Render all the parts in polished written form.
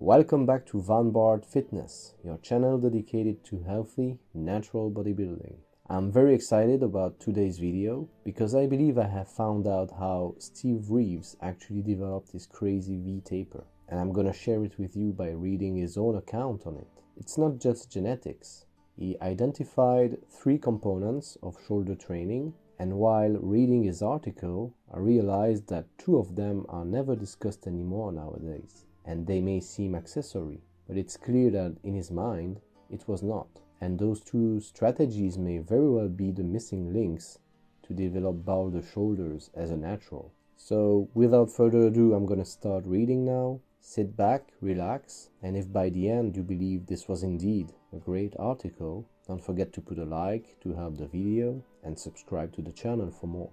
Welcome back to Vanguard Fitness, your channel dedicated to healthy, natural bodybuilding. I'm very excited about today's video because I believe I have found out how Steve Reeves actually developed this crazy V-taper, and I'm gonna share it with you by reading his own account on it. It's not just genetics. He identified 3 components of shoulder training, and while reading his article, I realized that 2 of them are never discussed anymore nowadays, and they may seem accessory, but it's clear that in his mind, it was not. And those 2 strategies may very well be the missing links to develop Boulder shoulders as a natural. So without further ado, I'm gonna start reading now. Sit back, relax, and if by the end you believe this was indeed a great article, don't forget to put a like to help the video and subscribe to the channel for more.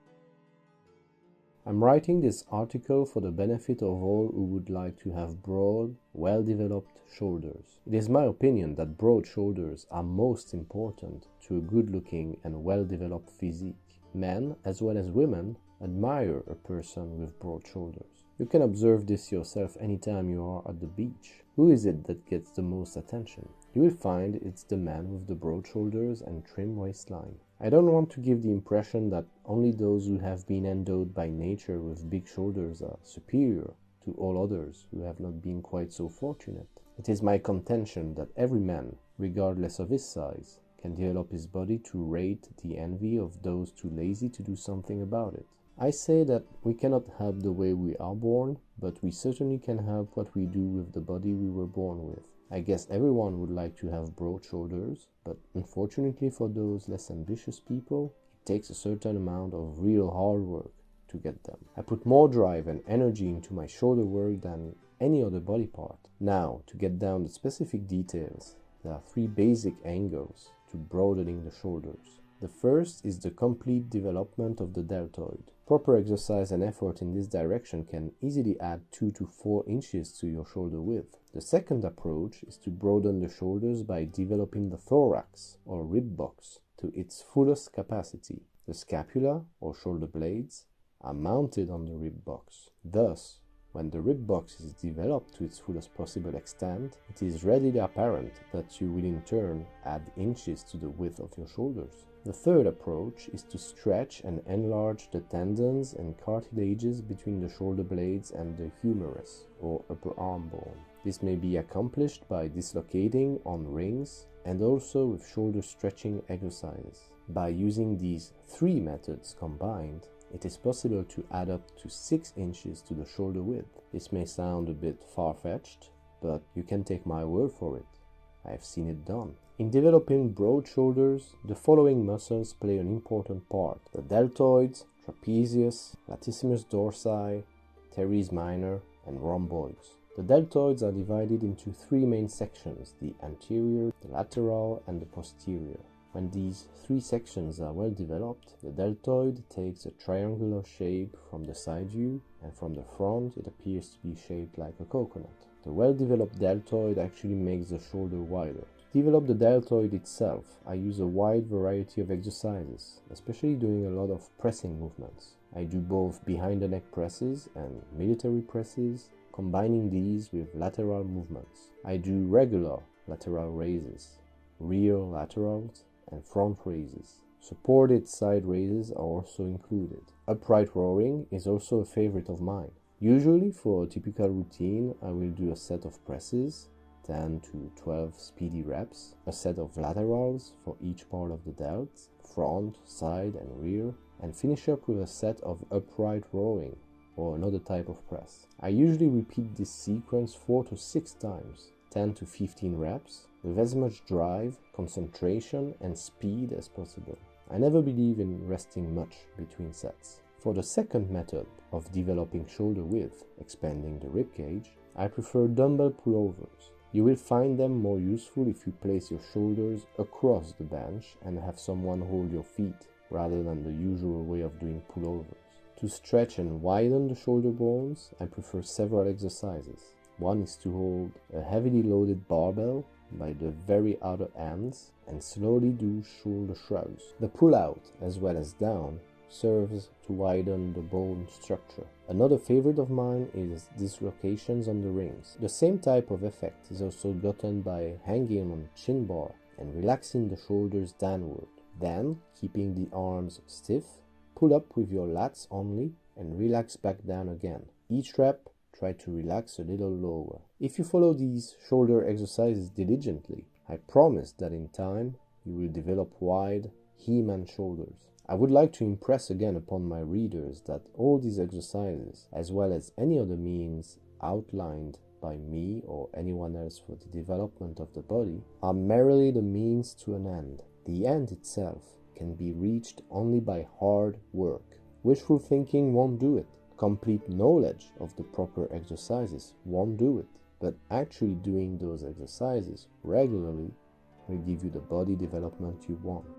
I'm writing this article for the benefit of all who would like to have broad, well-developed shoulders. It is my opinion that broad shoulders are most important to a good-looking and well-developed physique. Men, as well as women, admire a person with broad shoulders. You can observe this yourself anytime you are at the beach. Who is it that gets the most attention? You will find it's the man with the broad shoulders and trim waistline. I don't want to give the impression that only those who have been endowed by nature with big shoulders are superior to all others who have not been quite so fortunate. It is my contention that every man, regardless of his size, can develop his body to rate the envy of those too lazy to do something about it. I say that we cannot help the way we are born, but we certainly can help what we do with the body we were born with. I guess everyone would like to have broad shoulders, but unfortunately for those less ambitious people, it takes a certain amount of real hard work to get them. I put more drive and energy into my shoulder work than any other body part. Now, to get down the specific details, there are 3 basic angles to broadening the shoulders. The first is the complete development of the deltoid. Proper exercise and effort in this direction can easily add 2 to 4 inches to your shoulder width. The second approach is to broaden the shoulders by developing the thorax or rib box to its fullest capacity. The scapula or shoulder blades are mounted on the rib box. Thus, when the rib box is developed to its fullest possible extent, it is readily apparent that you will in turn add inches to the width of your shoulders. The third approach is to stretch and enlarge the tendons and cartilages between the shoulder blades and the humerus or upper arm bone. This may be accomplished by dislocating on rings and also with shoulder stretching exercises. By using these 3 methods combined, it is possible to add up to 6 inches to the shoulder width. This may sound a bit far-fetched, but you can take my word for it. I have seen it done. In developing broad shoulders, the following muscles play an important part: the deltoids, trapezius, latissimus dorsi, teres minor, and rhomboids. The deltoids are divided into 3 main sections: the anterior, the lateral, and the posterior. When these 3 sections are well developed, the deltoid takes a triangular shape from the side view, and from the front it appears to be shaped like a coconut. The well-developed deltoid actually makes the shoulder wider. To develop the deltoid itself, I use a wide variety of exercises, especially doing a lot of pressing movements. I do both behind the neck presses and military presses, combining these with lateral movements. I do regular lateral raises, rear laterals, and front raises. Supported side raises are also included. Upright rowing is also a favorite of mine. Usually for a typical routine, I will do a set of presses, 10 to 12 speedy reps, a set of laterals for each part of the delt, front, side and rear, and finish up with a set of upright rowing or another type of press. I usually repeat this sequence 4 to 6 times, 10 to 15 reps, with as much drive, concentration and speed as possible. I never believe in resting much between sets. For the second method of developing shoulder width, expanding the rib cage, I prefer dumbbell pullovers. You will find them more useful if you place your shoulders across the bench and have someone hold your feet, rather than the usual way of doing pullovers. To stretch and widen the shoulder bones, I prefer several exercises. One is to hold a heavily loaded barbell by the very outer ends and slowly do shoulder shrugs. The pull out as well as down serves to widen the bone structure. Another favorite of mine is dislocations on the rings. The same type of effect is also gotten by hanging on a chin bar and relaxing the shoulders downward. Then, keeping the arms stiff, pull up with your lats only and relax back down again. Each rep, try to relax a little lower. If you follow these shoulder exercises diligently, I promise that in time you will develop wide He-Man shoulders. I would like to impress again upon my readers that all these exercises, as well as any other means outlined by me or anyone else for the development of the body, are merely the means to an end. The end itself can be reached only by hard work. Wishful thinking won't do it. Complete knowledge of the proper exercises won't do it. But actually doing those exercises regularly will give you the body development you want.